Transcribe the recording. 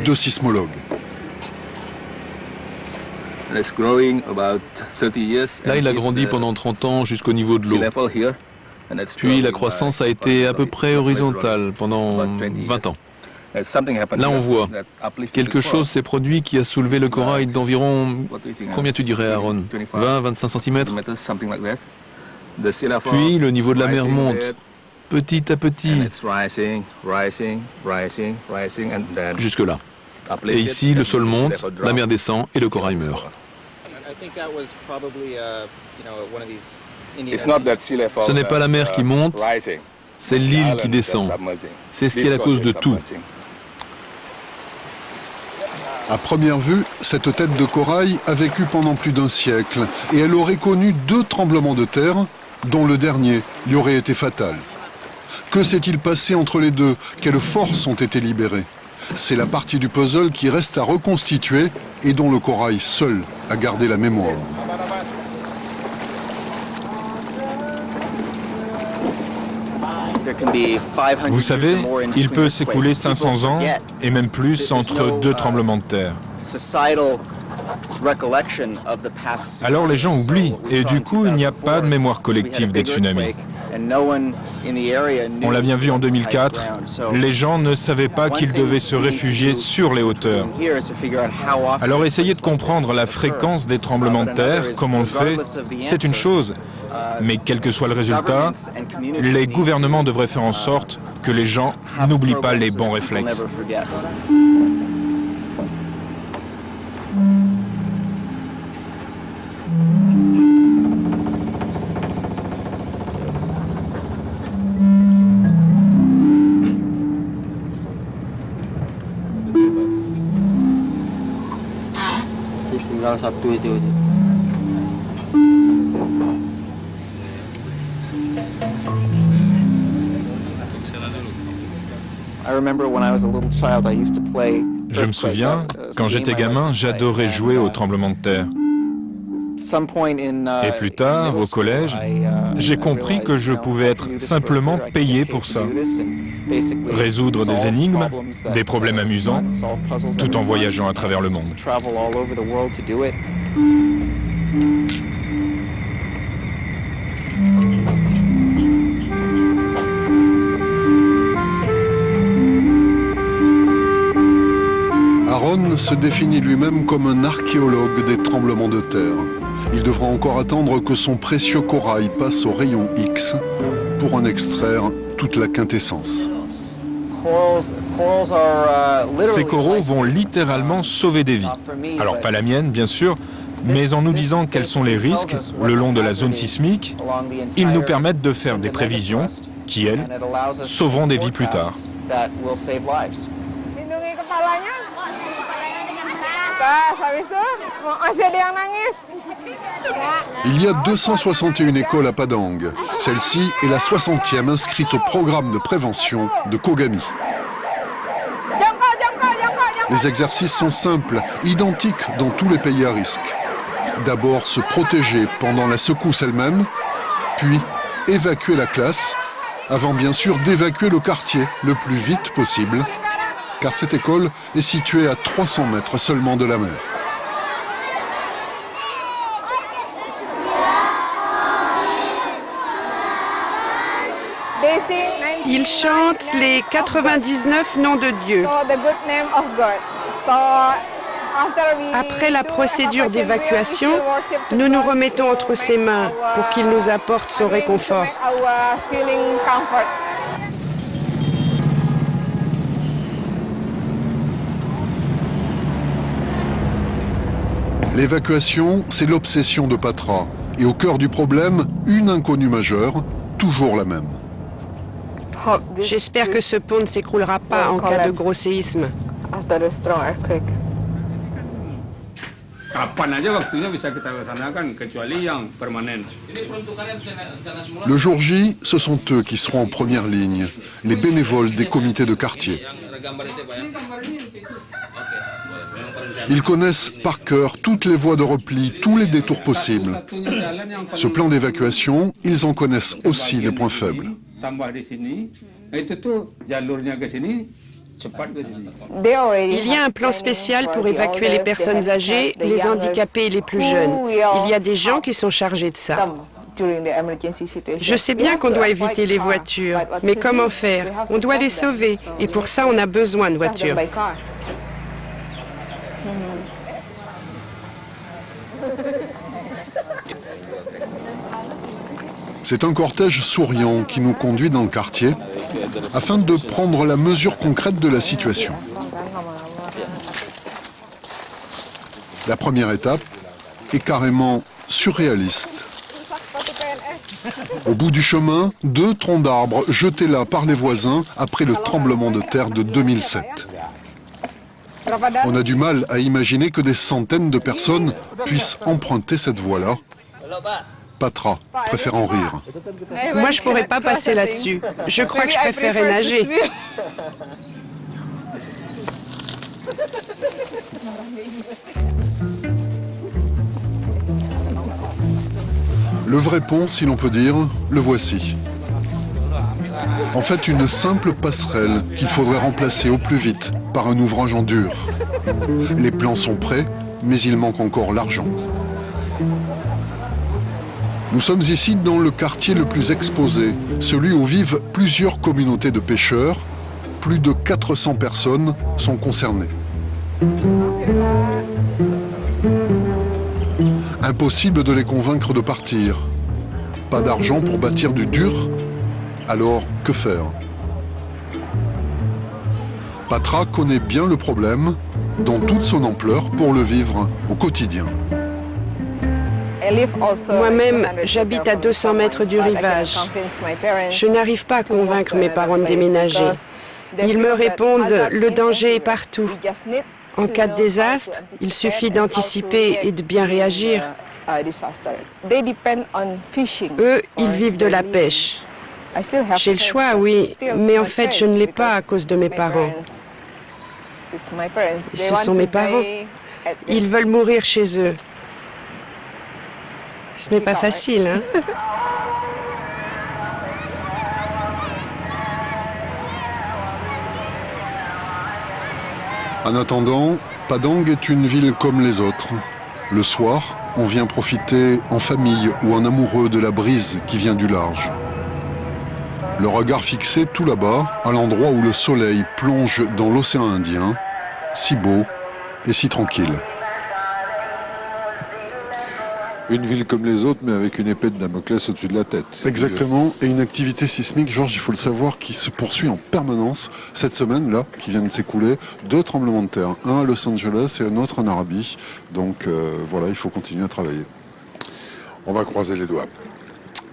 2 sismologues. Là, il a grandi pendant 30 ans jusqu'au niveau de l'eau. Puis la croissance a été à peu près horizontale pendant 20 ans. Là, on voit, quelque chose s'est produit qui a soulevé le corail d'environ, combien tu dirais, Aaron, 20-25 cm. Puis le niveau de la mer monte, petit à petit, jusque là. Et ici, le sol monte, la mer descend et le corail meurt. Ce n'est pas la mer qui monte, c'est l'île qui descend. C'est ce qui est la cause de tout. À première vue, cette tête de corail a vécu pendant plus d'1 siècle et elle aurait connu 2 tremblements de terre, dont le dernier lui aurait été fatal. Que s'est-il passé entre les deux? Quelles forces ont été libérées? C'est la partie du puzzle qui reste à reconstituer et dont le corail seul a gardé la mémoire. Vous savez, il peut s'écouler 500 ans et même plus entre 2 tremblements de terre. Alors les gens oublient et du coup il n'y a pas de mémoire collective des tsunamis. On l'a bien vu en 2004, les gens ne savaient pas qu'ils devaient se réfugier sur les hauteurs. Alors essayer de comprendre la fréquence des tremblements de terre, comme on le fait, c'est une chose, mais quel que soit le résultat, les gouvernements devraient faire en sorte que les gens n'oublient pas les bons réflexes. Je me souviens, quand j'étais gamin, j'adorais jouer au tremblement de terre. Et plus tard, au collège, j'ai compris que je pouvais être simplement payé pour ça. Résoudre des énigmes, des problèmes amusants, tout en voyageant à travers le monde. Aaron se définit lui-même comme un archéologue des tremblements de terre. Il devra encore attendre que son précieux corail passe au rayon X pour en extraire toute la quintessence. Ces coraux vont littéralement sauver des vies. Alors pas la mienne, bien sûr, mais en nous disant quels sont les risques le long de la zone sismique, ils nous permettent de faire des prévisions qui, elles, sauveront des vies plus tard. Il y a 261 écoles à Padang. Celle-ci est la 60e inscrite au programme de prévention de Kogami. Les exercices sont simples, identiques dans tous les pays à risque. D'abord se protéger pendant la secousse elle-même, puis évacuer la classe, avant bien sûr d'évacuer le quartier le plus vite possible, car cette école est située à 300 mètres seulement de la mer. Ils chantent les 99 noms de Dieu. Après la procédure d'évacuation, nous nous remettons entre ses mains pour qu'il nous apporte son réconfort. L'évacuation, c'est l'obsession de Patra. Et au cœur du problème, une inconnue majeure, toujours la même. J'espère que ce pont ne s'écroulera pas en cas de gros séisme. Le jour J, ce sont eux qui seront en première ligne, les bénévoles des comités de quartier. Ils connaissent par cœur toutes les voies de repli, tous les détours possibles. Ce plan d'évacuation, ils en connaissent aussi les points faibles. Il y a un plan spécial pour évacuer les personnes âgées, les handicapés et les plus jeunes. Il y a des gens qui sont chargés de ça. Je sais bien qu'on doit éviter les voitures, mais comment faire? On doit les sauver, et pour ça, on a besoin de voitures. C'est un cortège souriant qui nous conduit dans le quartier afin de prendre la mesure concrète de la situation. La première étape est carrément surréaliste. Au bout du chemin, 2 troncs d'arbres jetés là par les voisins après le tremblement de terre de 2007. On a du mal à imaginer que des centaines de personnes puissent emprunter cette voie-là. Patra, préférant rire. Moi, je ne pourrais pas passer là-dessus. Je crois que je préférerais nager. Le vrai pont, si l'on peut dire, le voici. En fait, une simple passerelle qu'il faudrait remplacer au plus vite par un ouvrage en dur. Les plans sont prêts, mais il manque encore l'argent. Nous sommes ici dans le quartier le plus exposé, celui où vivent plusieurs communautés de pêcheurs. Plus de 400 personnes sont concernées. Impossible de les convaincre de partir. Pas d'argent pour bâtir du dur. Alors, que faire? Patra connaît bien le problème, dans toute son ampleur, pour le vivre au quotidien. Moi-même, j'habite à 200 mètres du rivage. Je n'arrive pas à convaincre mes parents de déménager. Ils me répondent « le danger est partout ». En cas de désastre, il suffit d'anticiper et de bien réagir. Eux, ils vivent de la pêche. J'ai le choix, oui, mais en fait, je ne l'ai pas à cause de mes parents. Ce sont mes parents. Ils veulent mourir chez eux. Ce n'est pas facile, hein? En attendant, Padang est une ville comme les autres. Le soir, on vient profiter en famille ou en amoureux de la brise qui vient du large. Le regard fixé tout là-bas, à l'endroit où le soleil plonge dans l'océan Indien, si beau et si tranquille. Une ville comme les autres, mais avec une épée de Damoclès au-dessus de la tête. Exactement, et une activité sismique, Georges, il faut le savoir, qui se poursuit en permanence. Cette semaine-là, qui vient de s'écouler, 2 tremblements de terre, un à Los Angeles et un autre en Arabie. Donc voilà, il faut continuer à travailler. On va croiser les doigts.